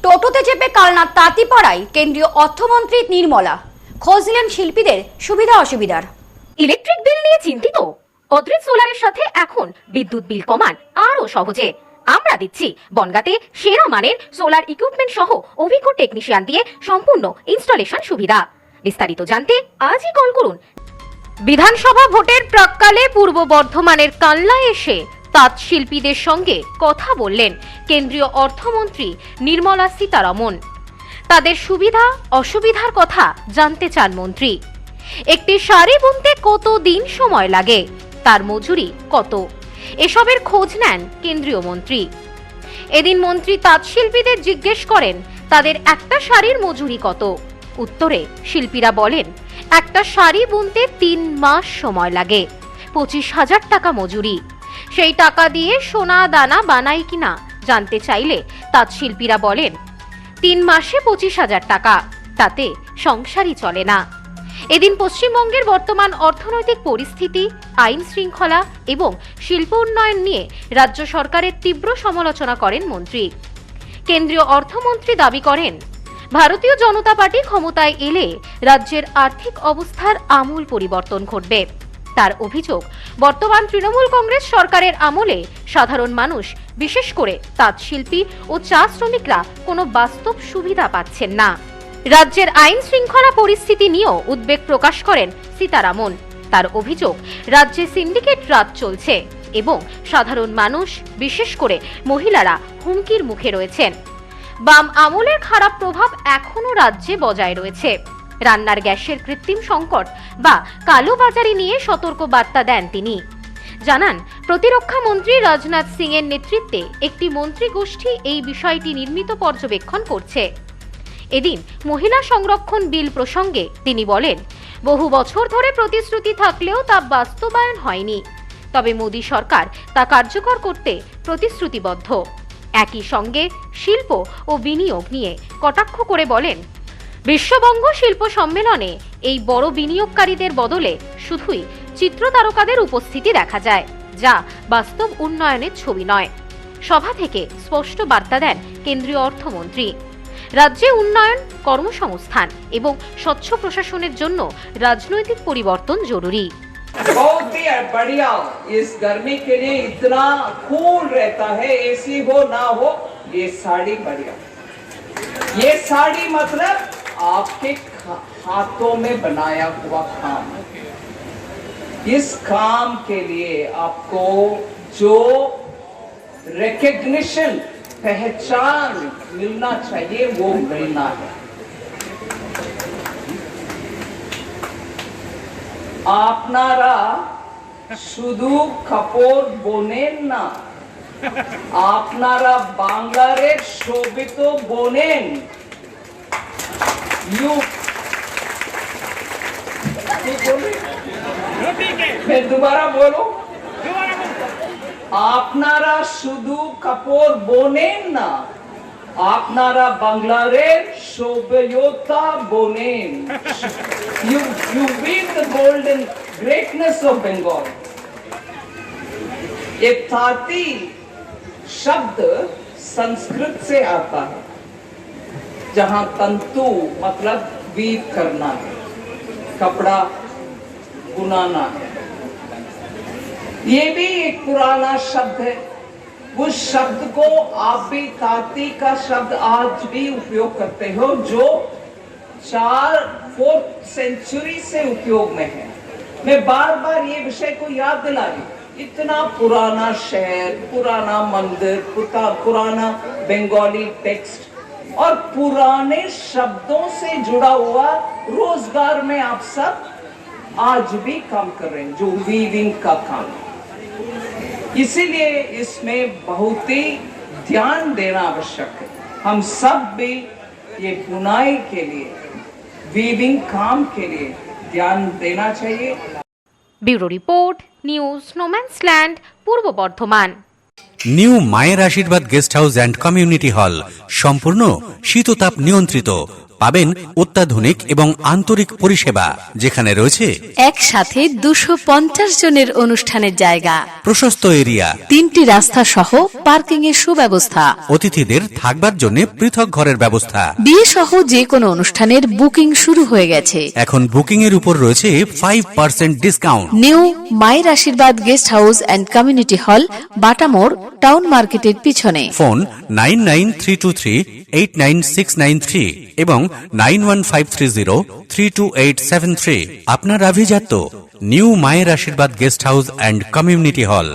টোটোতে চেপে কালনা তাঁতিপাড়ায় কেন্দ্রীয় অর্থমন্ত্রী নির্মলা খোঁজ নিলেন শিল্পীদের সুবিধা অসুবিধার। ইলেকট্রিক বিল নিয়ে চিন্তিত? অদ্রিত সোলারের সাথে এখন বিদ্যুৎ বিল কমান আরো সহজে। আমরা দিচ্ছি বনগাঁতে সেরা মানের সোলার ইকুইপমেন্ট সহ অভিজ্ঞ টেকনিশিয়ান দিয়ে সম্পূর্ণ ইনস্টলেশন সুবিধা। বিস্তারিত জানতে আজই কল করুন। বিধানসভা ভোটের প্রাক্কালে পূর্ব বর্ধমানের কালনায় এসে তাঁত শিল্পীদের সঙ্গে কথা বললেন কেন্দ্রীয় অর্থমন্ত্রী নির্মলা সীতারমণ। তাদের সুবিধা অসুবিধার কথা জানতে চান মন্ত্রী। একটি শাড়ি বুনতে কত দিন সময় লাগে, তার মজুরি কত, এসবের খোঁজ নেন কেন্দ্রীয় মন্ত্রী। এদিন মন্ত্রী তাঁত শিল্পীদের জিজ্ঞেস করেন তাদের একটা শাড়ির মজুরি কত। উত্তরে শিল্পীরা বলেন একটা শাড়ি বুনতে 3 মাস সময় লাগে, 25,000 টাকা মজুরি। সেই টাকা দিয়ে সোনা দানা বানাই কিনা জানতে চাইলে তাঁত শিল্পীরা বলেন 3 মাসে 25,000 টাকা, তাতে সংসারই চলে না। এদিন পশ্চিমবঙ্গের বর্তমান অর্থনৈতিক পরিস্থিতি, আইন শৃঙ্খলা এবং শিল্প উন্নয়ন নিয়ে রাজ্য সরকারের তীব্র সমালোচনা করেন মন্ত্রী। কেন্দ্রীয় অর্থমন্ত্রী দাবি করেন ভারতীয় জনতা পার্টি ক্ষমতায় এলে রাজ্যের আর্থিক অবস্থার আমূল পরিবর্তন ঘটবে। তার অভিযোগ বর্তমান তৃণমূল কংগ্রেস সরকারের আমলে সাধারণ মানুষ, বিশেষ করে তাঁত শিল্পী ও চা শ্রমিকরা কোনো বাস্তব সুবিধা পাচ্ছেন না। রাজ্যের আইন শৃঙ্খলা পরিস্থিতি নিয়েও উদ্বেগ প্রকাশ করেন সীতারামন। তার অভিযোগ রাজ্যে সিন্ডিকেট রাজ চলছে এবং সাধারণ মানুষ, বিশেষ করে মহিলারা হুমকির মুখে রয়েছেন। বাম আমলের খারাপ প্রভাব এখনো রাজ্যে বজায় রয়েছে। রান্নার গ্যাসের কৃত্রিম সংকট বা কালোবাজারি নিয়ে সতর্ক বার্তা দেন তিনি। জানান প্রতিরক্ষা মন্ত্রী রাজনাথ সিং এর নেতৃত্বে একটি মন্ত্রী গোষ্ঠী এই বিষয়টি নিয়মিত পর্যবেক্ষণ করছে। এদিন মহিলা সংরক্ষণ বিল প্রসঙ্গে তিনি বলেন বহু বছর ধরে প্রতিশ্রুতি থাকলেও তা বাস্তবায়ন হয়নি, তবে মোদী সরকার তা কার্যকর করতে প্রতিশ্রুতিবদ্ধ। একই সঙ্গে শিল্প ও বিনিয়োগ নিয়ে কটাক্ষ করে বলেন বিশ্ববঙ্গ শিল্প সম্মেলনে এই বড় বিনিয়োগকারীদের বদলে শুধুই চিত্রতারকাদের উপস্থিতি দেখা যায়, যা বাস্তব উন্নয়নের ছবি নয়। সভা থেকে স্পষ্ট বার্তা দেন কেন্দ্রীয় অর্থমন্ত্রী। রাজ্যে উন্নয়ন, কর্মসংস্থান এবং স্বচ্ছ প্রশাসনের জন্য রাজনৈতিক পরিবর্তন জরুরি। बहुत ही बढ़िया। इस गर्मी के लिए इतना कूल रहता है, एसी हो ना हो, ये साड़ी बढ़िया। ये साड़ी मतलब आपके हाथों में बनाया हुआ काम। इस काम के लिए आपको जो रिकग्निशन, पहचान मिलना चाहिए वो मिलना है। আপনারা শুধু কাপড় বোনেন না, আপনারা বাংলার শোভিত বোনেন। मैं दोबारा बोलो, আপনারা শুধু কাপড় বোনেন না, আপনারা বাংলার শোভ্যতা বোনেন। You beat the golden greatness of Bengal. ये ताती शब्द संस्कृत से आता है, जहां तंतु मतलब वीव करना है, कपड़ा बुनाना है। ये भी एक पुराना शब्द है। उस शब्द को आप भी ताती का शब्द आज भी उपयोग करते हो, जो 4th सेंचुरी से उपयोग में है। मैं बार बार ये विषय को याद दिला रही। इतना पुराना शहर, पुराना मंदिर, पुराना बंगाली टेक्स्ट और पुराने शब्दों से जुड़ा हुआ रोजगार में आप सब आज भी काम कर रहे हैं, जो वीविंग का काम। इसीलिए इसमें बहुत ही ध्यान देना आवश्यक है। हम सब भी ये बुनाई के लिए, वीविंग काम के लिए ध्यान देना चाहिए। ব্যুরো রিপোর্ট, নিউজ স্নোম্যান্সল্যান্ড, পূর্ব বর্ধমান। নিউ মায়ের আশীর্বাদ guest house and community hall সম্পূর্ণ শীততাপ নিয়ন্ত্রিত, পাবেন অত্যাধুনিক এবং আন্তরিক পরিষেবা, যেখানে রয়েছে একসাথে 250 জনের অনুষ্ঠানের জায়গা, প্রশস্ত এরিয়া, 3টি রাস্তা সহ পার্কিং এর সুব্যবস্থা, অতিথিদের থাকবার জন্য পৃথক ঘরের ব্যবস্থা। বিয়ে সহ যে কোনো অনুষ্ঠানের বুকিং শুরু হয়ে গেছে। এখন বুকিং এর উপর রয়েছে 5% ডিসকাউন্ট। নিউ মায়ের আশীর্বাদ guest house and community hall, বাটামোড়, town মার্কেটের পিছনে। ফোন 9932389693 এবং 9153032873। আপনার আভিজাত্য, নিউ মায়ের আশীর্বাদ guest house and community hall.